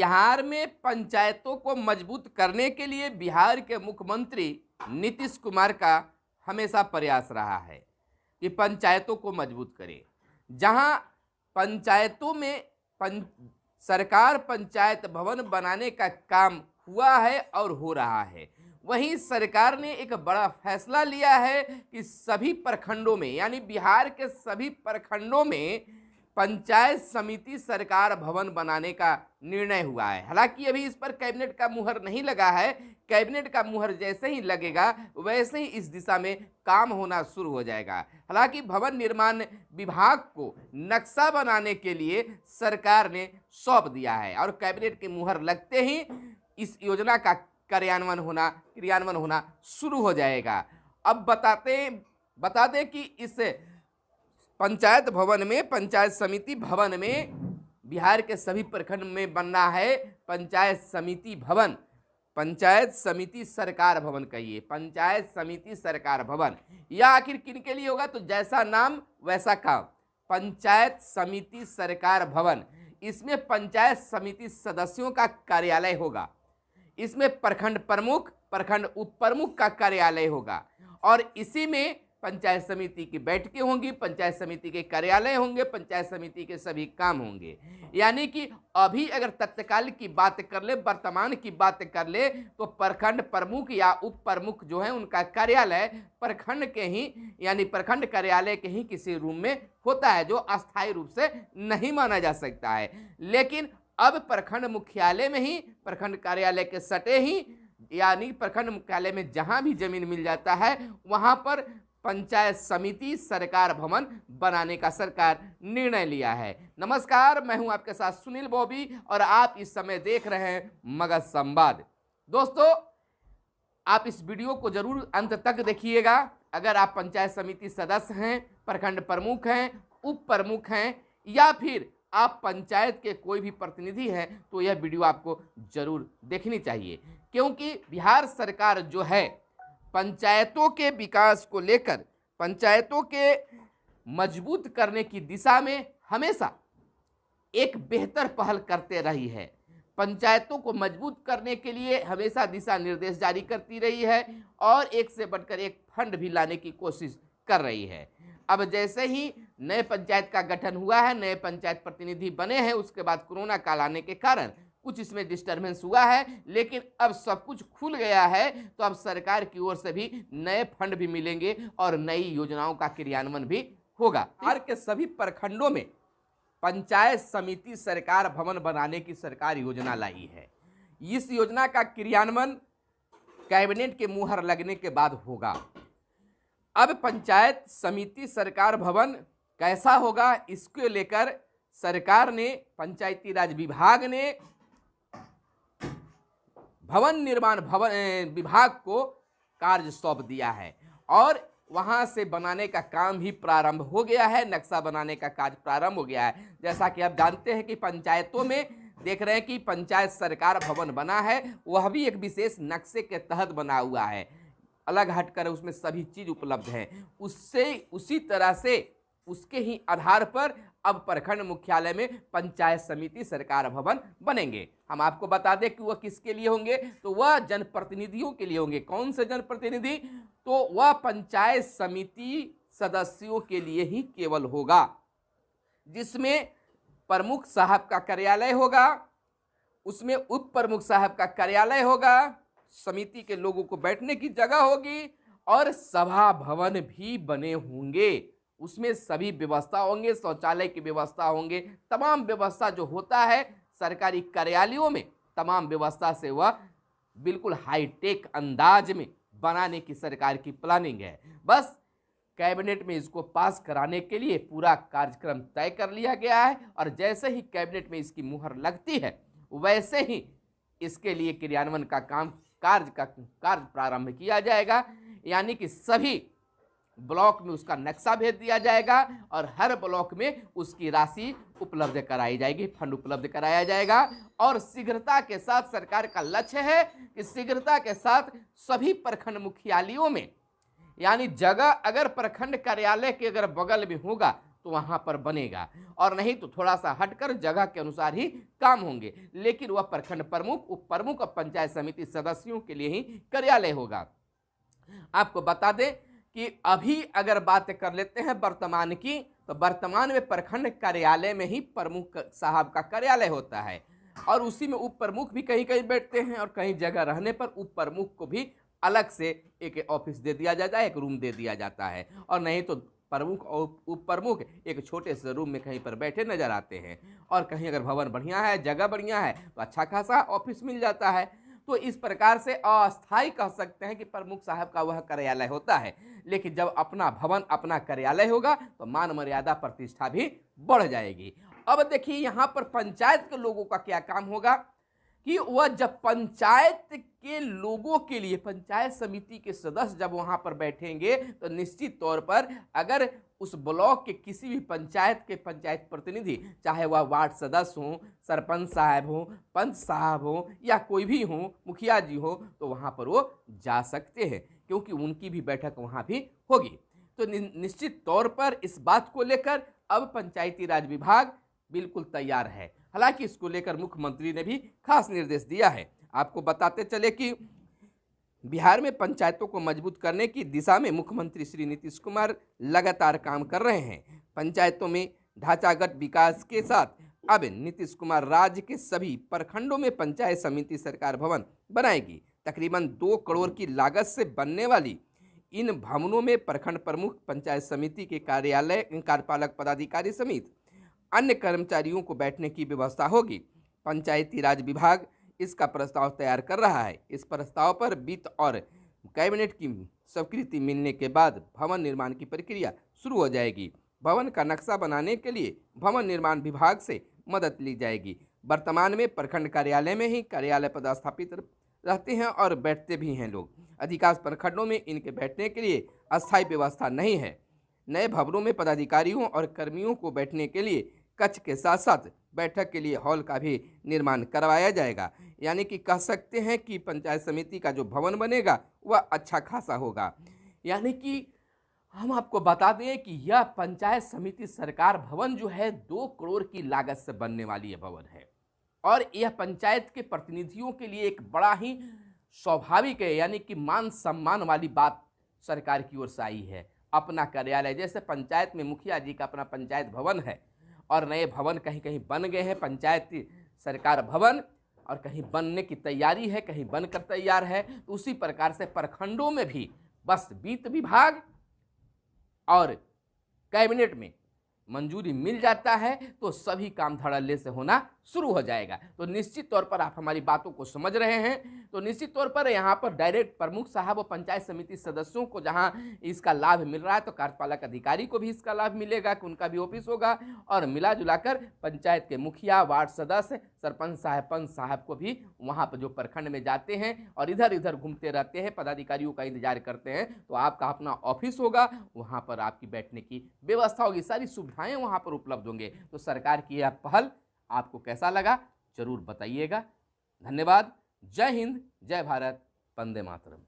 बिहार में पंचायतों को मजबूत करने के लिए बिहार के मुख्यमंत्री नीतीश कुमार का हमेशा प्रयास रहा है कि पंचायतों को मजबूत करे। जहां पंचायतों में सरकार पंचायत भवन बनाने का काम हुआ है और हो रहा है, वहीं सरकार ने एक बड़ा फैसला लिया है कि सभी प्रखंडों में, यानी बिहार के सभी प्रखंडों में पंचायत समिति सरकार भवन बनाने का निर्णय हुआ है। हालांकि अभी इस पर कैबिनेट का मुहर नहीं लगा है। कैबिनेट का मुहर जैसे ही लगेगा वैसे ही इस दिशा में काम होना शुरू हो जाएगा। हालांकि भवन निर्माण विभाग को नक्शा बनाने के लिए सरकार ने सौंप दिया है और कैबिनेट की मुहर लगते ही इस योजना का क्रियान्वयन होना शुरू हो जाएगा। अब बता दें कि इस पंचायत भवन में, पंचायत समिति भवन में बिहार के सभी प्रखंड में बनना है पंचायत समिति भवन, पंचायत समिति सरकार भवन कहिए, पंचायत समिति सरकार भवन। यह आखिर किन के लिए होगा? तो जैसा नाम वैसा काम, पंचायत समिति सरकार भवन। इसमें पंचायत समिति सदस्यों का कार्यालय होगा, इसमें प्रखंड प्रमुख, प्रखंड उप प्रमुख का कार्यालय होगा और इसी में पंचायत समिति की बैठकें होंगी, पंचायत समिति के कार्यालय होंगे, पंचायत समिति के सभी काम होंगे। यानी कि अभी अगर तत्काल की बात कर ले, वर्तमान की बात कर ले, तो प्रखंड प्रमुख या उप प्रमुख जो है उनका कार्यालय प्रखंड के ही, यानी प्रखंड कार्यालय के ही किसी रूम में होता है, जो अस्थायी रूप से नहीं माना जा सकता है। लेकिन अब प्रखंड मुख्यालय में ही, प्रखंड कार्यालय के सटे ही, यानी प्रखंड मुख्यालय में जहां भी जमीन मिल जाता है वहां पर पंचायत समिति सरकार भवन बनाने का सरकार निर्णय लिया है। नमस्कार, मैं हूं आपके साथ सुनील बॉबी और आप इस समय देख रहे हैं मगध संवाद। दोस्तों, आप इस वीडियो को जरूर अंत तक देखिएगा। अगर आप पंचायत समिति सदस्य हैं, प्रखंड प्रमुख हैं, उप प्रमुख हैं या फिर आप पंचायत के कोई भी प्रतिनिधि हैं, तो यह वीडियो आपको जरूर देखनी चाहिए, क्योंकि बिहार सरकार जो है पंचायतों के विकास को लेकर, पंचायतों के मजबूत करने की दिशा में हमेशा एक बेहतर पहल करते रही है। पंचायतों को मजबूत करने के लिए हमेशा दिशा निर्देश जारी करती रही है और एक से बढ़कर एक फंड भी लाने की कोशिश कर रही है। अब जैसे ही नए पंचायत का गठन हुआ है, नए पंचायत प्रतिनिधि बने हैं, उसके बाद कोरोना काल आने के कारण कुछ इसमें डिस्टर्बेंस हुआ है, लेकिन अब सब कुछ खुल गया है, तो अब सरकार की ओर से भी नए फंड भी मिलेंगे और नई योजनाओं का क्रियान्वयन भी होगा। बिहार के सभी प्रखंडों में पंचायत समिति सरकार भवन बनाने की सरकार योजना लाई है। इस योजना का क्रियान्वयन कैबिनेट के मुहर लगने के बाद होगा। अब पंचायत समिति सरकार भवन कैसा होगा, इसको लेकर सरकार ने, पंचायती राज विभाग ने भवन निर्माण विभाग को कार्य सौंप दिया है और वहां से बनाने का काम भी प्रारंभ हो गया है, नक्शा बनाने का कार्य प्रारंभ हो गया है। जैसा कि आप जानते हैं कि पंचायतों में देख रहे हैं कि पंचायत सरकार भवन बना है, वह भी एक विशेष नक्शे के तहत बना हुआ है, अलग हटकर उसमें सभी चीज उपलब्ध है। उसी तरह से उसके ही आधार पर अब प्रखंड मुख्यालय में पंचायत समिति सरकार भवन बनेंगे। हम आपको बता दें कि वह किसके लिए होंगे, तो वह जनप्रतिनिधियों के लिए होंगे। कौन से जनप्रतिनिधि? तो वह पंचायत समिति सदस्यों के लिए ही केवल होगा, जिसमें प्रमुख साहब का कार्यालय होगा, उसमें उप प्रमुख साहब का कार्यालय होगा, समिति के लोगों को बैठने की जगह होगी और सभा भवन भी बने होंगे। उसमें सभी व्यवस्था होंगे, शौचालय की व्यवस्था होंगे, तमाम व्यवस्था जो होता है सरकारी कार्यालयों में, तमाम व्यवस्था से वह बिल्कुल हाईटेक अंदाज में बनाने की सरकार की प्लानिंग है। बस कैबिनेट में इसको पास कराने के लिए पूरा कार्यक्रम तय कर लिया गया है और जैसे ही कैबिनेट में इसकी मुहर लगती है वैसे ही इसके लिए क्रियान्वयन का कार्य प्रारंभ किया जाएगा। यानी कि सभी ब्लॉक में उसका नक्शा भेज दिया जाएगा और हर ब्लॉक में उसकी राशि उपलब्ध कराई जाएगी, फंड उपलब्ध कराया जाएगा। और शीघ्रता के साथ सरकार का लक्ष्य है कि शीघ्रता के साथ सभी प्रखंड मुख्यालयों में, यानी जगह अगर प्रखंड कार्यालय के अगर बगल में होगा तो वहाँ पर बनेगा, और नहीं तो थोड़ा सा हटकर जगह के अनुसार ही काम होंगे, लेकिन वह प्रखंड प्रमुख, उप प्रमुख और पंचायत समिति सदस्यों के लिए ही कार्यालय होगा। आपको बता दें कि अभी अगर बात कर लेते हैं वर्तमान की, तो वर्तमान में प्रखंड कार्यालय में ही प्रमुख साहब का कार्यालय होता है, और उसी में उप प्रमुख भी कहीं कहीं बैठते हैं, और कहीं जगह रहने पर उप प्रमुख को भी अलग से एक ऑफिस दे दिया जाता है, एक रूम दे दिया जाता है, और नहीं तो प्रमुख और उप प्रमुख एक छोटे से रूम में कहीं पर बैठे नजर आते हैं। और कहीं अगर भवन बढ़िया है, जगह बढ़िया है, तो अच्छा खासा ऑफिस मिल जाता है। तो इस प्रकार से अस्थायी कह सकते हैं कि प्रमुख साहब का वह कार्यालय होता है, लेकिन जब अपना भवन, अपना कार्यालय होगा तो मान मर्यादा प्रतिष्ठा भी बढ़ जाएगी। अब देखिए यहाँ पर पंचायत के लोगों का क्या काम होगा कि वह जब पंचायत के लोगों के लिए, पंचायत समिति के सदस्य जब वहां पर बैठेंगे, तो निश्चित तौर पर अगर उस ब्लॉक के किसी भी पंचायत के पंचायत प्रतिनिधि, चाहे वह वार्ड सदस्य हो, सरपंच साहब हो, पंच साहब हो, या कोई भी हो, मुखिया जी हो, तो वहां पर वो जा सकते हैं, क्योंकि उनकी भी बैठक वहां भी होगी। तो निश्चित तौर पर इस बात को लेकर अब पंचायती राज विभाग बिल्कुल तैयार है। हालांकि इसको लेकर मुख्यमंत्री ने भी खास निर्देश दिया है। आपको बताते चले कि बिहार में पंचायतों को मजबूत करने की दिशा में मुख्यमंत्री श्री नीतीश कुमार लगातार काम कर रहे हैं। पंचायतों में ढांचागत विकास के साथ अब नीतीश कुमार राज्य के सभी प्रखंडों में पंचायत समिति सरकार भवन बनाएगी। तकरीबन 2 करोड़ की लागत से बनने वाली इन भवनों में प्रखंड प्रमुख, पंचायत समिति के कार्यालय, कार्यपालक पदाधिकारी समेत अन्य कर्मचारियों को बैठने की व्यवस्था होगी। पंचायती राज विभाग इसका प्रस्ताव तैयार कर रहा है। इस प्रस्ताव पर वित्त और कैबिनेट की स्वीकृति मिलने के बाद भवन निर्माण की प्रक्रिया शुरू हो जाएगी। भवन का नक्शा बनाने के लिए भवन निर्माण विभाग से मदद ली जाएगी। वर्तमान में प्रखंड कार्यालय में ही कार्यालय पदस्थापित रहते हैं और बैठते भी हैं लोग। अधिकांश प्रखंडों में इनके बैठने के लिए अस्थायी व्यवस्था नहीं है। नए भवनों में पदाधिकारियों और कर्मियों को बैठने के लिए कक्ष के साथ साथ बैठक के लिए हॉल का भी निर्माण करवाया जाएगा। यानी कि कह सकते हैं कि पंचायत समिति का जो भवन बनेगा वह अच्छा खासा होगा। यानी कि हम आपको बता दें कि यह पंचायत समिति सरकार भवन जो है 2 करोड़ की लागत से बनने वाली यह भवन है, और यह पंचायत के प्रतिनिधियों के लिए एक बड़ा ही स्वाभाविक है, यानी कि मान सम्मान वाली बात सरकार की ओर से आई है। अपना कार्यालय, जैसे पंचायत में मुखिया जी का अपना पंचायत भवन है, और नए भवन कहीं कहीं बन गए हैं पंचायत सरकार भवन, और कहीं बनने की तैयारी है, कहीं बनकर तैयार है। तो उसी प्रकार से प्रखंडों में भी बस वित्त विभाग और कैबिनेट में मंजूरी मिल जाता है तो सभी काम धड़ल्ले से होना शुरू हो जाएगा। तो निश्चित तौर पर आप हमारी बातों को समझ रहे हैं। तो निश्चित तौर पर यहाँ पर डायरेक्ट प्रमुख साहब और पंचायत समिति सदस्यों को जहाँ इसका लाभ मिल रहा है, तो कार्यपालक अधिकारी को भी इसका लाभ मिलेगा कि उनका भी ऑफिस होगा, और मिला जुलाकर पंचायत के मुखिया, वार्ड सदस्य, सरपंच साहब, पंच साहब को भी वहाँ पर जो प्रखंड में जाते हैं और इधर इधर घूमते रहते हैं, पदाधिकारियों का इंतजार करते हैं, तो आपका अपना ऑफिस होगा, वहाँ पर आपकी बैठने की व्यवस्था होगी, सारी सुविधाएं वहाँ पर उपलब्ध होंगे। तो सरकार की यह पहल आपको कैसा लगा जरूर बताइएगा। धन्यवाद। जय हिंद, जय भारत, वंदे मातरम।